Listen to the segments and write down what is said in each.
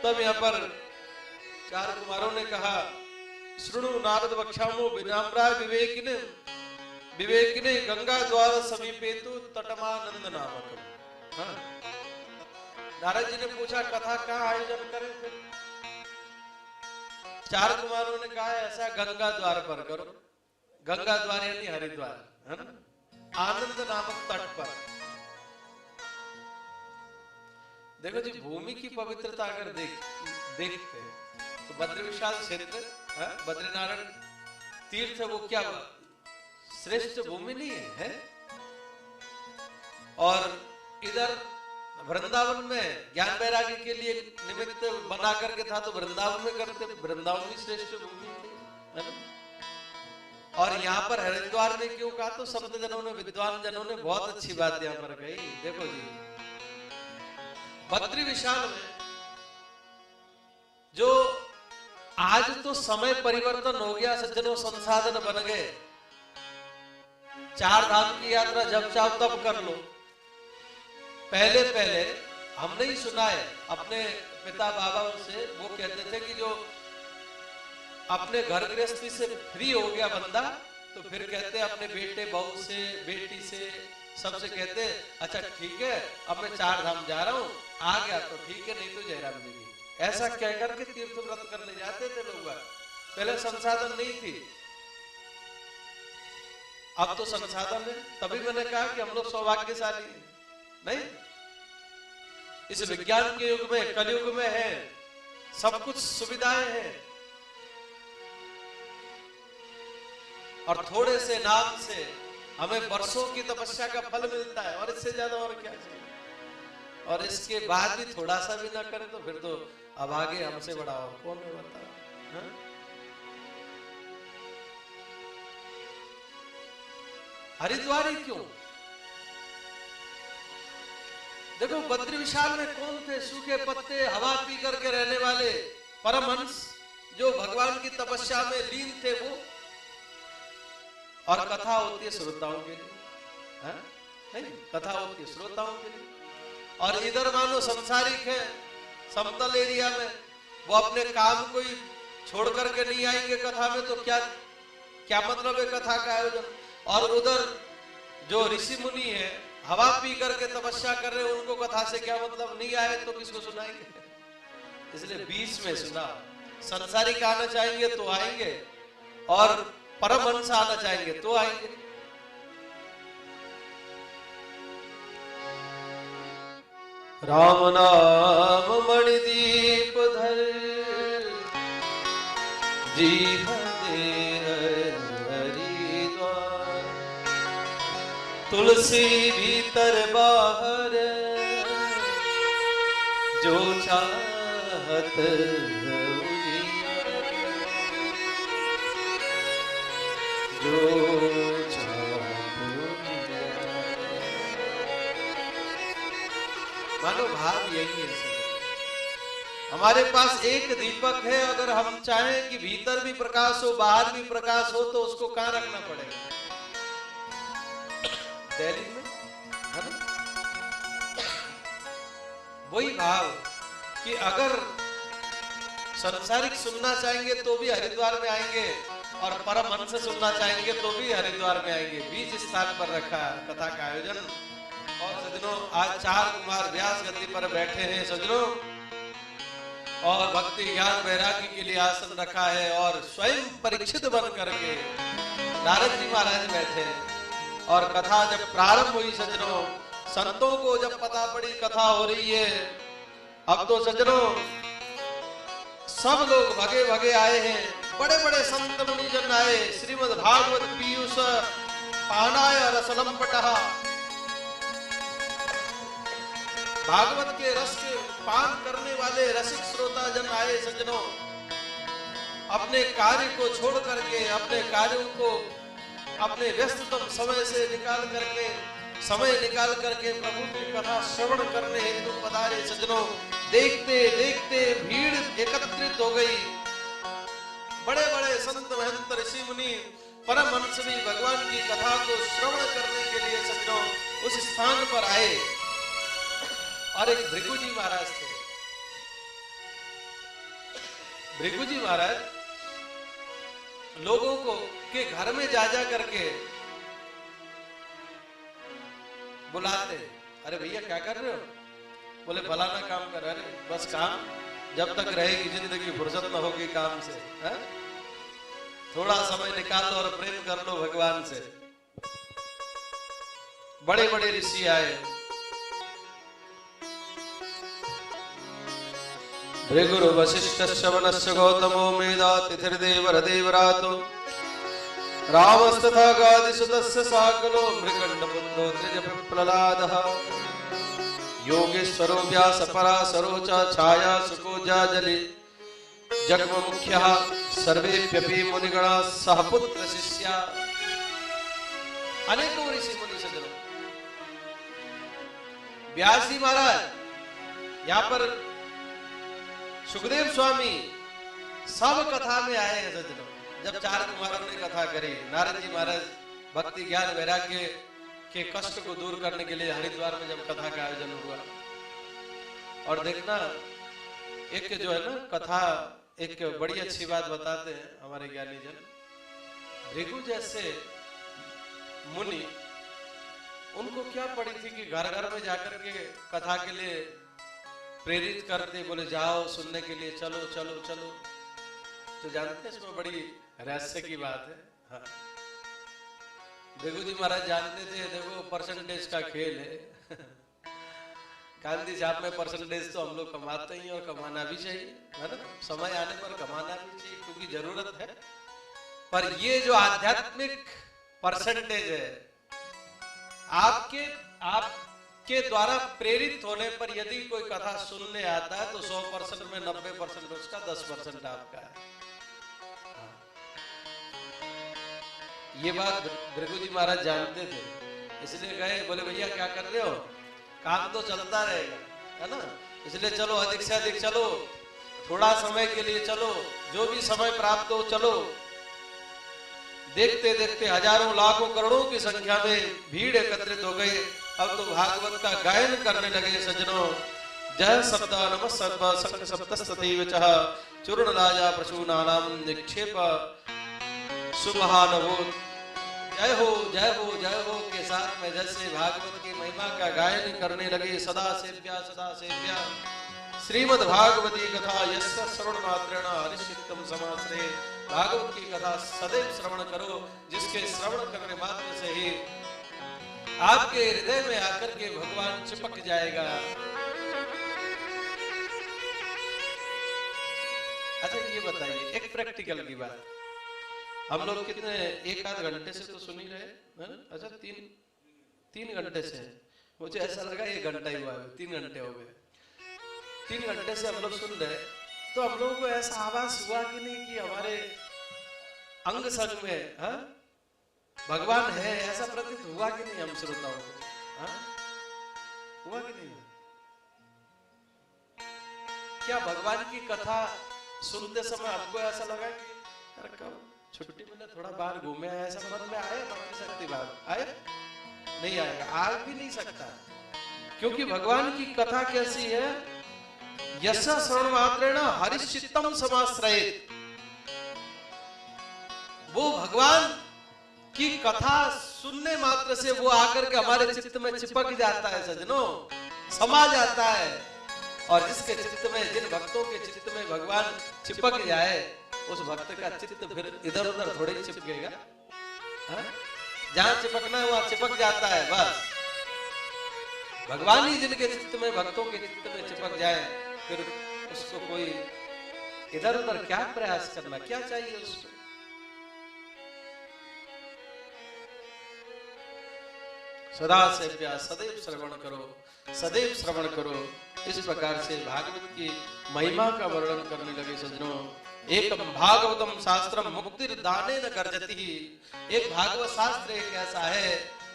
तब यहाँ पर चार कुमारों ने कहा, श्रृणु नारद वक्षामो विनाम्राय विवेकिने विवेकिने गंगा द्वार समीपेतु तटमानंद नामक। हाँ? नारद जी ने पूछा कथा कहाँ आयोजन करें फिर? चार कुमारों ने कहा ऐसा गंगा द्वार पर करो। गंगा द्वार यानी हरिद्वार, है ना, आनंद नामक तट पर। देखो जी, भूमि की पवित्रता अगर देखते तो बद्र विशाल क्षेत्र, बद्रीनारायण तीर्थ, वो क्या श्रेष्ठ भूमि नहीं है? और इधर वृंदावन में ज्ञान वैराग्य के लिए निमित्त बना करके था तो वृंदावन में करते, वृंदावन भी श्रेष्ठ भूमि थी, है ना। और यहाँ पर हरिद्वार में क्यों कहा? तो संत जनों ने, विद्वान जनों ने बहुत अच्छी बात यहाँ पर कही। देखो जी, बद्री विशाल में जो आज तो समय परिवर्तन हो गया, सज्जनों, संसाधन बन गए, चार धाम की यात्रा जब चाहो तब कर लो। पहले हमने ही सुना है अपने पिता बाबा से, वो कहते थे कि जो अपने घर गृहस्थी से फ्री हो गया बंदा तो फिर कहते अपने बेटे बहू से, बेटी से, सबसे कहते अच्छा ठीक है अब मैं चार धाम जा रहा हूं, आ गया तो ठीक है, नहीं तो जयराम जी की। ऐसा कहकर के तीर्थ व्रत करने जाते थे लोग। पहले संसाधन नहीं थी, अब तो संसाधन है। तभी मैंने कहा कि हम लोग सौभाग्यशाली हैं, नहीं? इस विज्ञान के युग में, कलयुग में है, सब कुछ सुविधाएं हैं, और थोड़े से नाम से हमें वर्षों की तपस्या का फल मिलता है, और इससे ज्यादा और क्या चाहिए? और इसके बाद भी थोड़ा सा भी ना करें तो फिर तो अब आगे हमसे बड़ा और कौन है बताओ? हरिद्वार ही क्यों? देखो, बद्री विशाल में कौन थे? सूखे पत्ते, हवा पी करके रहने वाले परमहंस जो भगवान की तपस्या में लीन थे वो। और कथा होती है श्रोताओं के लिए, है? नहीं, कथा होती है श्रोताओं के लिए। और इधर मानो संसारिक है, समतल एरिया में, वो अपने काम को ही छोड़ करके नहीं आएंगे कथा में, तो क्या मतलब है कथा का आयोजन? और उधर जो ऋषि मुनि है, हवा पी करके तपस्या कर रहे हैं, उनको कथा से क्या मतलब? नहीं आए तो किसको सुनाएंगे? इसलिए बीच में सुना। संसारिक आना चाहेंगे तो आएंगे, और परमहंस आना चाहेंगे तो आएंगे। राम नाम मणिदीप धर जी हरिद्वार, तुलसी भीतर बाहर जो चाहत जो मानो भाव यही है। हमारे पास एक दीपक है, अगर हम चाहें कि भीतर भी प्रकाश हो बाहर भी प्रकाश हो तो उसको कहां रखना पड़ेगा? दिल्ली में, है ना? वही भाव कि अगर संसारिक सुनना चाहेंगे तो भी हरिद्वार में आएंगे, और परमहंस सुनना चाहेंगे तो भी हरिद्वार में आएंगे। बीच स्थान पर रखा कथा का आयोजन। और सज्जनों, आज चार कुमार व्यास गद्दी पर बैठे हैं सज्जनों, और भक्ति ज्ञान वैराग्य के लिए आसन रखा है, और स्वयं परीक्षित बन करके नारद जी महाराज बैठे हैं। और कथा जब प्रारंभ हुई सज्जनों, संतों को जब पता पड़ी कथा हो रही है, अब तो सज्जनों सब लोग भगे भगे आए हैं। बड़े बड़े संत मुनिजन आए। श्रीमद् भागवत पीयूष पानाय रसनम पटहा, भागवत के रस के पान करने वाले रसिक श्रोता जन आए सज्जनों। अपने कार्य को छोड़ करके, अपने कार्यों को अपने व्यस्ततम समय से समय निकाल करके प्रभु की कथा श्रवण करने हेतु पधारे सज्जनों। देखते देखते भीड़ एकत्रित हो गई। बड़े बड़े संत महंत ऋषि मुनि परमहंस भी भगवान की कथा को श्रवण करने के लिए सज्जनों उस स्थान पर आए। और एक भृगु जी महाराज थे। भृगु जी महाराज लोगों को के घर में जा जा करके बुलाते, अरे भैया क्या कर रहे हो? बोले फलाना काम कर। अरे बस काम, जब तक रहेगी जिंदगी फुर्सत न होगी काम से, है? थोड़ा समय निकाल लो और प्रेम कर लो भगवान से। बड़े बड़े ऋषि आए, भृगुरु वशिष्ठ श्रवणस्य गौतमो मेधातिथिर्देवर देवरातो रामस्तथा गादिसुतस्य साकलो मृकण्डपुत्रो त्रिजपिप्ललादः योगेश्वरो व्यासपराशरो च छाया सुकोजाजलि जग्मुख्यः सर्वेप्यपि मुनिगणाः सह पुत्र शिष्या। अनेकों ऋषि मुनि सज्जनों, व्यास जी महाराज यहाँ पर सुखदेव स्वामी सब कथा में आए हैं सज्जनों। जब 4 कुमारों ने कथा करी, नारद जी महाराज भक्ति ज्ञान वैराग्य के कष्ट को दूर करने के लिए हरिद्वार में जब कथा का आयोजन हुआ, और देखना एक जो है ना कथा, एक बड़ी अच्छी बात बताते हैं हमारे ज्ञानी जन। भृगु जैसे मुनि, उनको क्या पड़ी थी कि घर घर में जाकर के कथा के लिए प्रेरित करते, बोले जाओ सुनने के लिए, चलो चलो चलो। तो जानते हैं इसमें बड़ी रहस्य की बात है। हाँ, भृगु जी महाराज जानते थे, देखो परसेंटेज का खेल है। गांधी साहब में परसेंटेज तो हम लोग कमाते ही और कमाना भी चाहिए, है ना? समय आने पर कमाना भी चाहिए क्योंकि जरूरत है। पर ये जो आध्यात्मिक परसेंटेज है, आपके द्वारा प्रेरित होने पर यदि कोई कथा सुनने आता है तो 100% में 90% उसका 10% आपका है। ये बात भृगु जी महाराज जानते थे, इसलिए गए, बोले भैया क्या कर रहे हो? काम तो चलता रहेगा, है ना? इसलिए चलो अधिक से अधिक चलो, थोड़ा समय के लिए चलो, जो भी समय प्राप्त हो चलो। देखते देखते हजारों लाखों करोड़ों की संख्या में भीड़ एकत्रित हो गई। अब तो भागवत का गायन करने लगे सज्जनों। जय सप्त नम सर्व संग सप्तस्ततीव चह चूर्ण राजा प्रसूनानाम निक्षेप सुमहानवो। जय हो जय हो जय हो के साथ में जैसे भागवत की महिमा का गायन करने लगे। सदा सेव्या श्रीमद् भागवती कथा यस्य श्रवण मात्रेण हरिचित्तम समाश्रये। भागवत की कथा सदैव श्रवण करो, जिसके श्रवण करने मात्र से ही आपके हृदय में आकर के भगवान चिपक जाएगा। अच्छा ये बताइए एक प्रैक्टिकल की बात, हम लोग कितने 1-8 घंटे से तो सुन ही रहे हैं। अच्छा 3 घंटे से, मुझे ऐसा लगा 1 घंटा ही हुआ है, 3 घंटे हो गए। 3 घंटे से हम लोग सुन रहे, तो हम लोगों को ऐसा आवाज हुआ कि नहीं कि हमारे अंग संग में हा? भगवान है, ऐसा प्रतीत हुआ कि नहीं हम श्रोताओं को? हुआ कि नहीं? क्या भगवान की कथा सुनते समय आपको ऐसा लगा कि अरे कब छुट्टी मिले थोड़ा बाहर घूमे, ऐसा मन में आया? भक्ति शक्ति भाव आए? नहीं आएगा, आ भी नहीं सकता, क्योंकि भगवान की कथा कैसी है? यश श्रवण मात्रेण हरिचित्तम समाश्रयेत्। वो भगवान की कथा सुनने मात्र से वो आकर के हमारे चित्त में चिपक जाता है सजनों, समा जाता है। और जिसके चित्त में, जिन भक्तों के चित्त में भगवान चिपक जाए, उस भक्त का चित्त फिर इधर उधर थोड़े ही चिपकेगा। जहां चिपकना है वहां चिपक जाता है बस। भगवान ही जिनके चित्त में, भक्तों के चित्त में चिपक जाए, फिर उसको कोई इधर उधर क्या प्रयास करना, क्या चाहिए उसको? सदा सेव्या, सदैव श्रवण करो, सदैव श्रवण करो। इस प्रकार से भागवत की महिमा का वर्णन करने लगे सज्जनों। एकम भागवतम शास्त्रम मुक्तिर दानेन गर्जति। एक भागवत शास्त्र एक ऐसा है,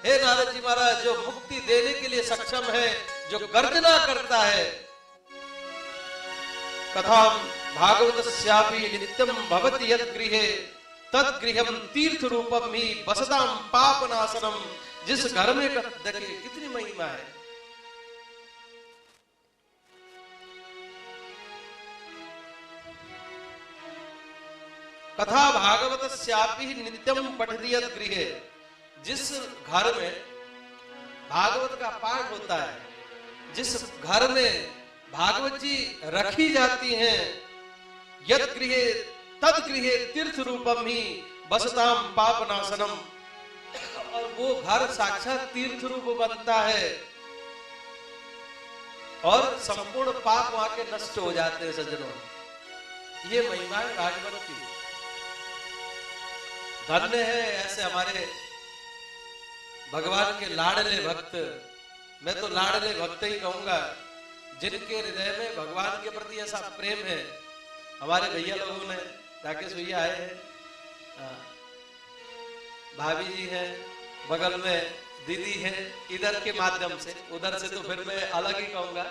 हे नारद जी महाराज, जो मुक्ति देने के लिए सक्षम है, जो गर्जना करता है। कथाम भागवतस्यापि नित्यम भवति यत् गृहे तत् गृहम तीर्थ रूपम ही वसताम पापनाशनम। जिस घर में देखिए कितनी महिमा है। कथा भागवत स्यापि नित्यम पठनीयत गृहे, जिस घर में भागवत का पाठ होता है, जिस घर में भागवत जी रखी जाती हैं, यद गृहे तद गृहे तीर्थ रूपम ही बसताम पाप नाशनम, और वो घर साक्षात तीर्थ रूप बनता है और संपूर्ण पाप वहां के नष्ट हो जाते हैं। सज्जनों, ये महिमा है भागवत की। धन्य है ऐसे हमारे भगवान के लाडले भक्त, मैं तो लाडले भक्त ही कहूंगा, जिनके हृदय में भगवान के प्रति ऐसा प्रेम है। हमारे भैया लोगों ने राकेश भैया आए हैं, भाभी जी हैं, बगल में दीदी है, इधर के माध्यम से, उधर से तो फिर मैं अलग ही कहूंगा।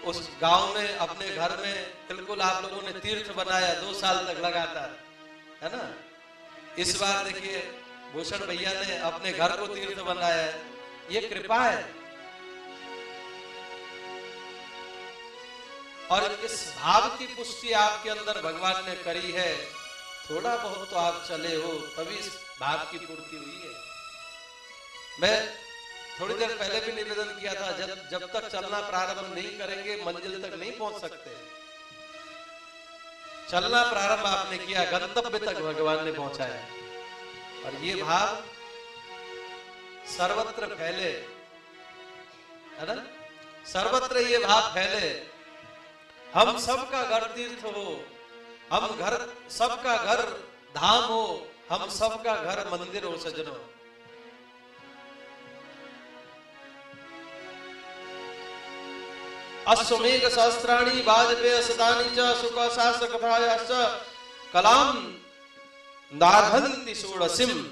उस गांव में अपने घर में बिल्कुल आप लोगों ने तीर्थ बनाया 2 साल तक लगातार, है ना। इस बार देखिए भूषण भैया ने अपने घर को तीर्थ बनाया है, ये कृपा है। और इस भाव की पुष्टि आपके अंदर भगवान ने करी है। थोड़ा बहुत तो आप चले हो, तभी इस भाव की पूर्ति हुई है। मैं थोड़ी देर पहले भी निवेदन किया था, जब तक चलना प्रारंभ नहीं करेंगे मंजिल तक नहीं पहुंच सकते। चलना प्रारंभ आपने किया, गंतव्य तक भगवान ने पहुंचाया। और ये भाव सर्वत्र फैले, है ना, सर्वत्र ये भाव फैले। हम सबका घर तीर्थ हो, हम घर सबका घर धाम हो, हम सबका घर मंदिर हो। सज्जनों, अश्वमेघ सहस्राणि वाजपेय शतानि च शुक शास्त्र कथायाश्च कलाम दार्ढन्ति षोडशीम्।